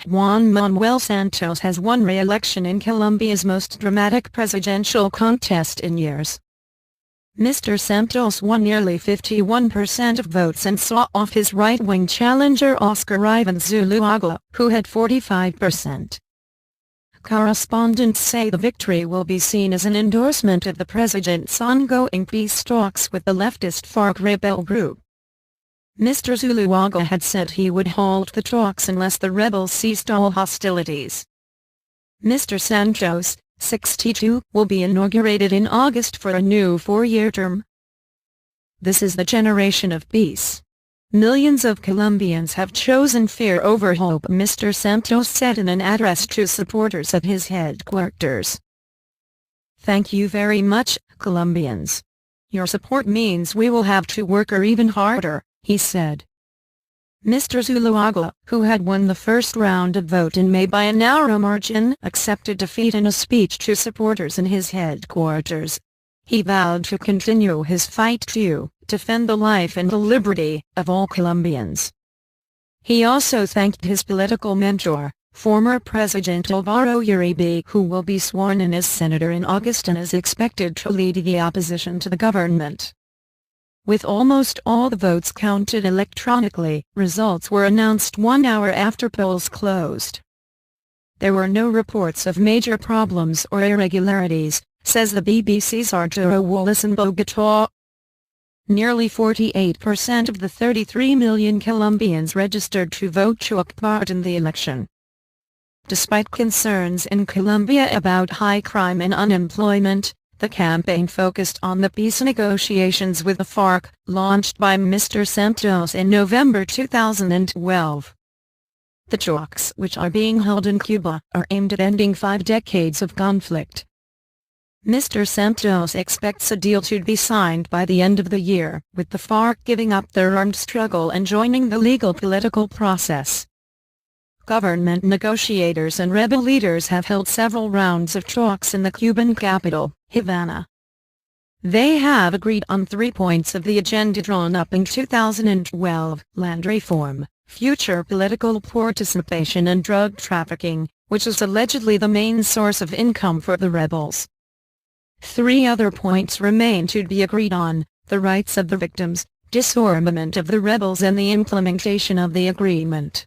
Juan Manuel Santos has won re-election in Colombia's most dramatic presidential contest in years. Mr. Santos won nearly 51% of votes and saw off his right-wing challenger Oscar Iván Zuluaga, who had 45%. Correspondents say the victory will be seen as an endorsement of the president's ongoing peace talks with the leftist FARC rebel group. Mr. Zuluaga had said he would halt the talks unless the rebels ceased all hostilities. Mr. Santos, 62, will be inaugurated in August for a new 4-year term. This is the generation of peace. Millions of Colombians have chosen fear over hope, Mr. Santos said in an address to supporters at his headquarters. Thank you very much, Colombians. Your support means we will have to work even harder, he said. Mr. Zuluaga, who had won the first round of vote in May by a narrow margin, accepted defeat in a speech to supporters in his headquarters. He vowed to continue his fight to defend the life and the liberty of all Colombians. He also thanked his political mentor, former President Álvaro Uribe, who will be sworn in as senator in August and is expected to lead the opposition to the government. With almost all the votes counted electronically, results were announced 1 hour after polls closed. There were no reports of major problems or irregularities, says the BBC's Arturo Wallace in Bogotá. Nearly 48% of the 33 million Colombians registered to vote took part in the election. Despite concerns in Colombia about high crime and unemployment, the campaign focused on the peace negotiations with the FARC, launched by Mr. Santos in November 2012. The talks, which are being held in Cuba, are aimed at ending 5 decades of conflict. Mr. Santos expects a deal to be signed by the end of the year, with the FARC giving up their armed struggle and joining the legal political process. Government negotiators and rebel leaders have held several rounds of talks in the Cuban capital, Havana. They have agreed on 3 points of the agenda drawn up in 2012: land reform, future political participation and drug trafficking, which is allegedly the main source of income for the rebels. 3 other points remain to be agreed on: the rights of the victims, disarmament of the rebels and the implementation of the agreement.